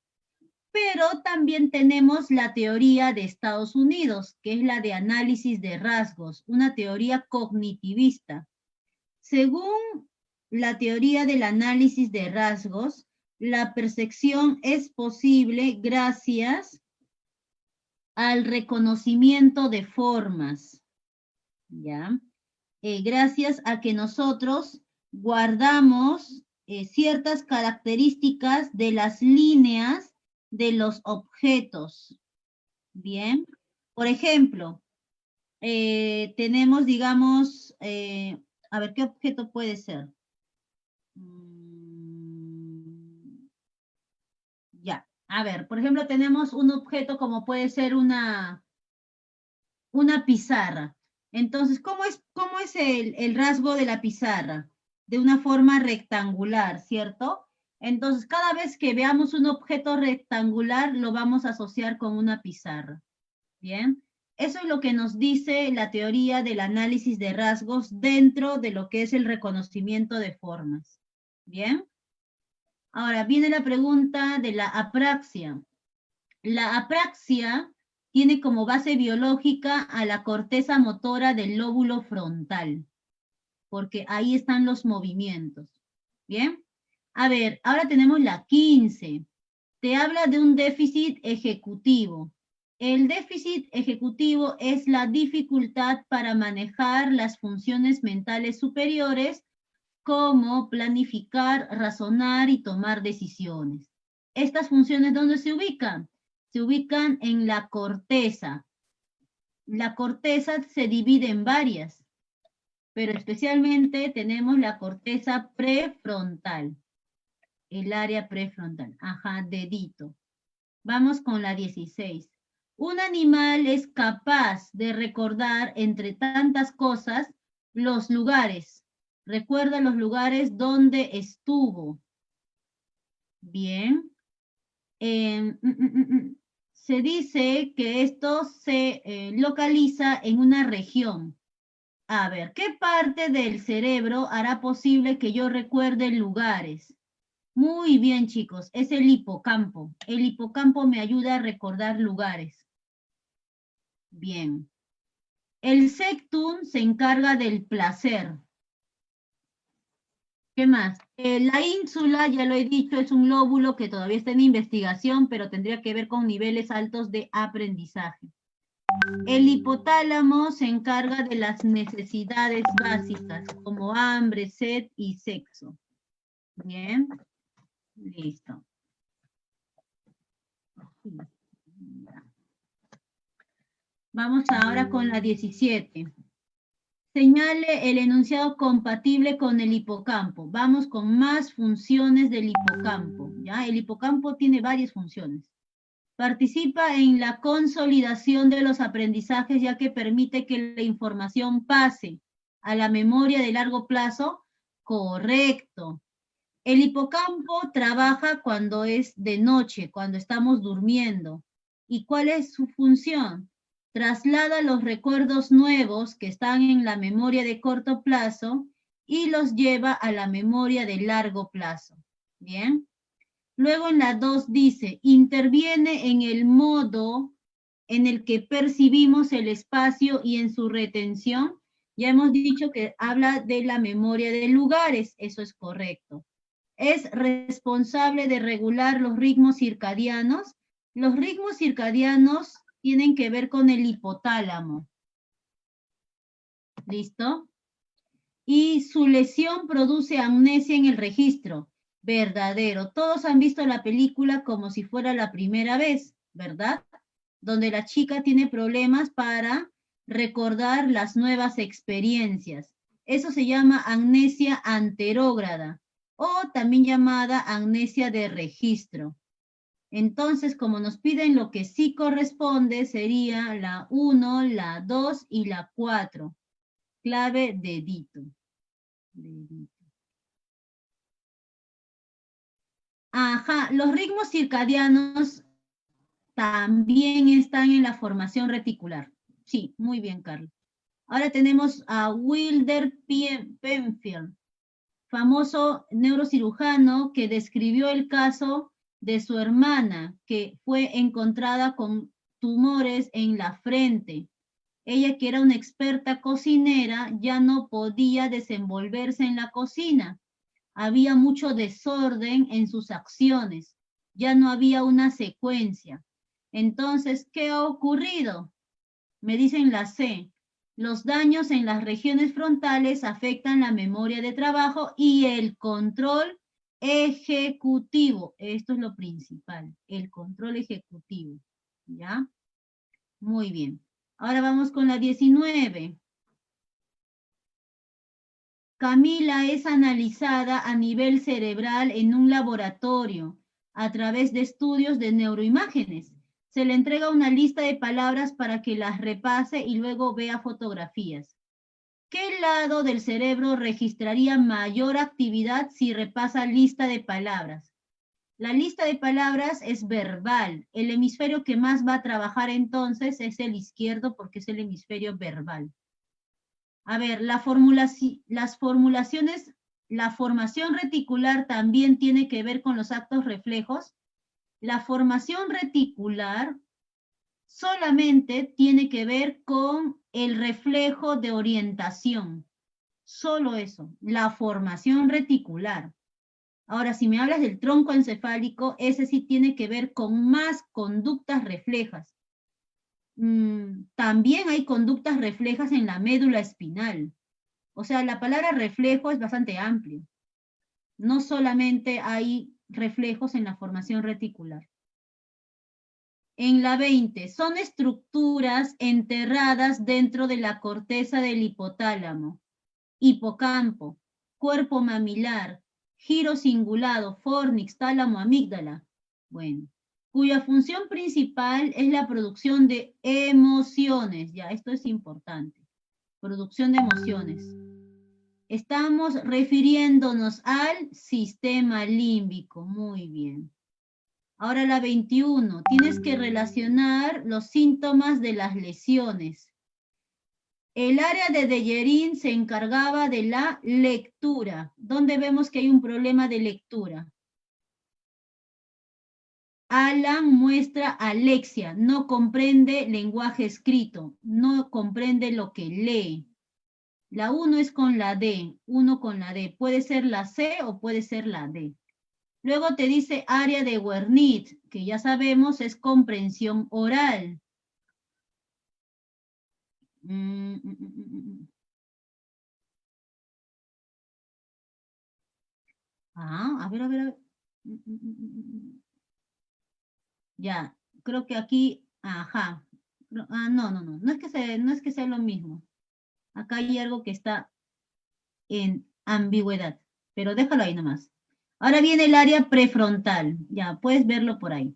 pero también tenemos la teoría de Estados Unidos, que es la de análisis de rasgos, una teoría cognitivista. Según la teoría del análisis de rasgos, la percepción es posible gracias al reconocimiento de formas, ¿ya? Gracias a que nosotros guardamos ciertas características de las líneas de los objetos. Bien, por ejemplo, tenemos, digamos, a ver, ¿qué objeto puede ser? Ya, a ver, por ejemplo, tenemos un objeto como puede ser una pizarra. Entonces, ¿cómo es el rasgo de la pizarra? De una forma rectangular, ¿cierto? Entonces, cada vez que veamos un objeto rectangular, lo vamos a asociar con una pizarra. ¿Bien? Eso es lo que nos dice la teoría del análisis de rasgos dentro de lo que es el reconocimiento de formas. ¿Bien? Ahora, viene la pregunta de la apraxia. La apraxia tiene como base biológica a la corteza motora del lóbulo frontal, porque ahí están los movimientos. ¿Bien? A ver, ahora tenemos la 15. Te habla de un déficit ejecutivo. El déficit ejecutivo es la dificultad para manejar las funciones mentales superiores como planificar, razonar y tomar decisiones. ¿Estas funciones dónde se ubican? Se ubican en la corteza. La corteza se divide en varias, pero especialmente tenemos la corteza prefrontal, el área prefrontal. Ajá, dedito. Vamos con la 16. Un animal es capaz de recordar entre tantas cosas los lugares. Recuerda los lugares donde estuvo. Bien. Se dice que esto se localiza en una región. A ver, ¿qué parte del cerebro hará posible que yo recuerde lugares? Muy bien, chicos, es el hipocampo. El hipocampo me ayuda a recordar lugares. Bien. El septum se encarga del placer. ¿Qué más? La ínsula, ya lo he dicho, es un lóbulo que todavía está en investigación, pero tendría que ver con niveles altos de aprendizaje. El hipotálamo se encarga de las necesidades básicas, como hambre, sed y sexo. Bien, listo. Vamos ahora con la 17. Señale el enunciado compatible con el hipocampo. Vamos con más funciones del hipocampo, ¿ya? El hipocampo tiene varias funciones. Participa en la consolidación de los aprendizajes, ya que permite que la información pase a la memoria de largo plazo. Correcto. El hipocampo trabaja cuando es de noche, cuando estamos durmiendo. ¿Y cuál es su función? Traslada los recuerdos nuevos que están en la memoria de corto plazo y los lleva a la memoria de largo plazo. ¿Bien? Luego en la 2 dice, interviene en el modo en el que percibimos el espacio y en su retención. Ya hemos dicho que habla de la memoria de lugares, eso es correcto. Es responsable de regular los ritmos circadianos. Los ritmos circadianos tienen que ver con el hipotálamo. ¿Listo? Y su lesión produce amnesia en el registro. Verdadero. Todos han visto la película como si fuera la primera vez, ¿verdad? Donde la chica tiene problemas para recordar las nuevas experiencias. Eso se llama amnesia anterógrada o también llamada amnesia de registro. Entonces, como nos piden lo que sí corresponde, sería la 1, la 2 y la 4. Clave dedito. Ajá, los ritmos circadianos también están en la formación reticular. Sí, muy bien, Carlos. Ahora tenemos a Wilder Penfield, famoso neurocirujano que describió el caso de su hermana que fue encontrada con tumores en la frente. Ella, que era una experta cocinera, ya no podía desenvolverse en la cocina. Había mucho desorden en sus acciones. Ya no había una secuencia. Entonces, ¿qué ha ocurrido? Me dicen la C. Los daños en las regiones frontales afectan la memoria de trabajo y el control ejecutivo. Esto es lo principal, el control ejecutivo. ¿Ya? Muy bien. Ahora vamos con la 19. Camila es analizada a nivel cerebral en un laboratorio a través de estudios de neuroimágenes. Se le entrega una lista de palabras para que las repase y luego vea fotografías. ¿Qué lado del cerebro registraría mayor actividad si repasa lista de palabras? La lista de palabras es verbal. El hemisferio que más va a trabajar entonces es el izquierdo porque es el hemisferio verbal. A ver, las formulaciones, la formación reticular también tiene que ver con los actos reflejos. La formación reticular solamente tiene que ver con el reflejo de orientación. Solo eso, la formación reticular. Ahora, si me hablas del tronco encefálico, ese sí tiene que ver con más conductas reflejas. También hay conductas reflejas en la médula espinal. O sea, la palabra reflejo es bastante amplio. No solamente hay reflejos en la formación reticular. En la 20, son estructuras enterradas dentro de la corteza del hipotálamo, hipocampo, cuerpo mamilar, giro cingulado, fornix, tálamo, amígdala. Bueno, cuya función principal es la producción de emociones. Ya, esto es importante. Producción de emociones. Estamos refiriéndonos al sistema límbico. Muy bien. Ahora la 21. Tienes que relacionar los síntomas de las lesiones. El área de Dellerín se encargaba de la lectura. ¿Dónde vemos que hay un problema de lectura? Alan muestra alexia, no comprende lenguaje escrito, no comprende lo que lee. La 1 es con la D, 1 con la D. Puede ser la C o puede ser la D. Luego te dice área de Wernicke, que ya sabemos es comprensión oral. A ver, a ver, a ver. Ya, creo que aquí, ajá. No es que sea lo mismo. Acá hay algo que está en ambigüedad, pero déjalo ahí nomás. Ahora viene el área prefrontal, ya, puedes verlo por ahí.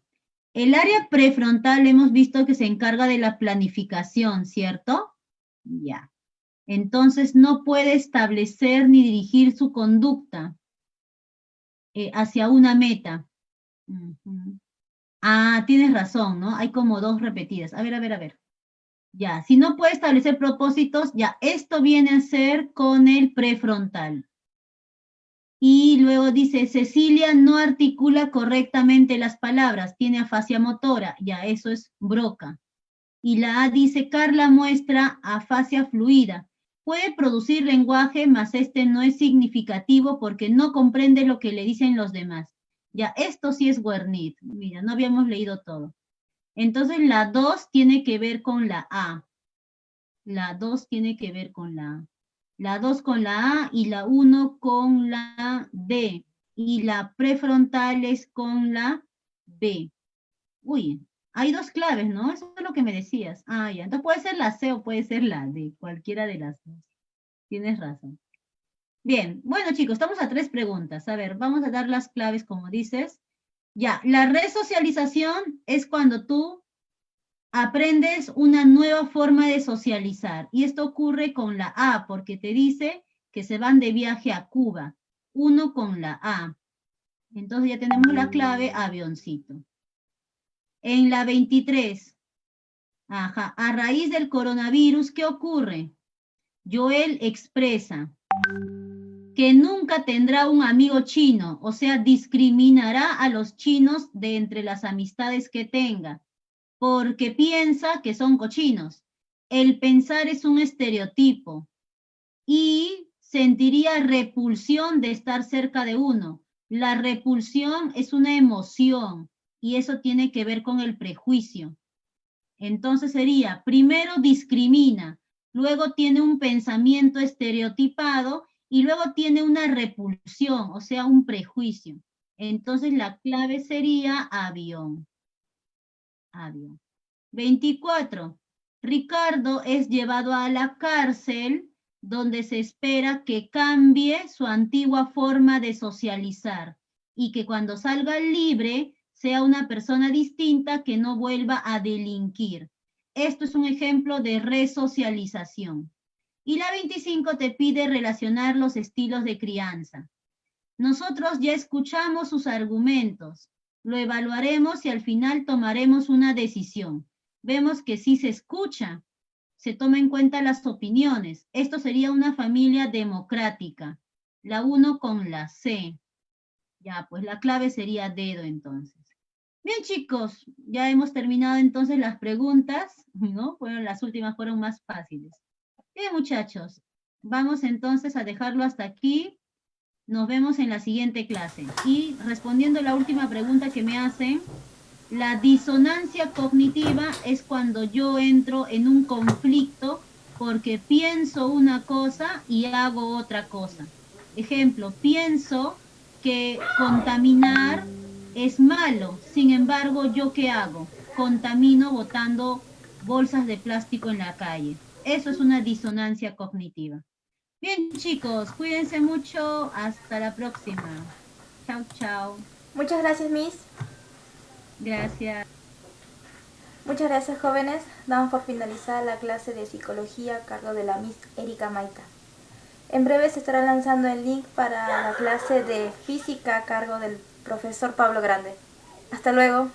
El área prefrontal hemos visto que se encarga de la planificación, ¿cierto? Ya. Entonces no puede establecer ni dirigir su conducta hacia una meta. Tienes razón, ¿no? Hay como dos repetidas. A ver, a ver, a ver. Ya, si no puede establecer propósitos, ya, esto viene a ser con el prefrontal. Y luego dice, Cecilia no articula correctamente las palabras, tiene afasia motora, ya, eso es Broca. Y la A dice, Carla muestra afasia fluida. Puede producir lenguaje, mas este no es significativo porque no comprende lo que le dicen los demás. Ya, esto sí es Wernicke. Mira, no habíamos leído todo. Entonces la 2 tiene que ver con la A. La 2 tiene que ver con la A. La 2 con la A y la 1 con la D. Y la prefrontal es con la B. Uy, hay dos claves, ¿no? Eso es lo que me decías. Ya. Entonces puede ser la C o puede ser la D, cualquiera de las dos. Tienes razón. Bien, bueno chicos, estamos a 3 preguntas. A ver, vamos a dar las claves como dices. Ya, la resocialización es cuando tú aprendes una nueva forma de socializar. Y esto ocurre con la A, porque te dice que se van de viaje a Cuba. 1 con la A. Entonces ya tenemos la clave avioncito. En la 23, a raíz del coronavirus, ¿qué ocurre? Joel expresa que nunca tendrá un amigo chino, o sea, discriminará a los chinos de entre las amistades que tenga, porque piensa que son cochinos. El pensar es un estereotipo y sentiría repulsión de estar cerca de uno. La repulsión es una emoción y eso tiene que ver con el prejuicio. Entonces sería, primero discrimina, luego tiene un pensamiento estereotipado y luego tiene una repulsión, o sea, un prejuicio. Entonces la clave sería avión. Avión. 24. Ricardo es llevado a la cárcel donde se espera que cambie su antigua forma de socializar y que cuando salga libre sea una persona distinta que no vuelva a delinquir. Esto es un ejemplo de resocialización. Y la 25 te pide relacionar los estilos de crianza. Nosotros ya escuchamos sus argumentos, lo evaluaremos y al final tomaremos una decisión. Vemos que sí se escucha, se toma en cuenta las opiniones. Esto sería una familia democrática. La 1 con la C. Ya, pues la clave sería dedo entonces. Bien chicos, ya hemos terminado entonces las preguntas, ¿no? Las últimas fueron más fáciles. Bien muchachos, vamos entonces a dejarlo hasta aquí. Nos vemos en la siguiente clase. Y respondiendo a la última pregunta que me hacen, la disonancia cognitiva es cuando yo entro en un conflicto porque pienso una cosa y hago otra cosa. Ejemplo, pienso que contaminar es malo, sin embargo, ¿yo qué hago? Contamino botando bolsas de plástico en la calle. Eso es una disonancia cognitiva. Bien, chicos, cuídense mucho. Hasta la próxima. Chao, chao. Muchas gracias, Miss. Gracias. Muchas gracias, jóvenes. Damos por finalizada la clase de psicología a cargo de la Miss Erika Maita. En breve se estará lanzando el link para la clase de física a cargo del profesor Pablo Grande. Hasta luego.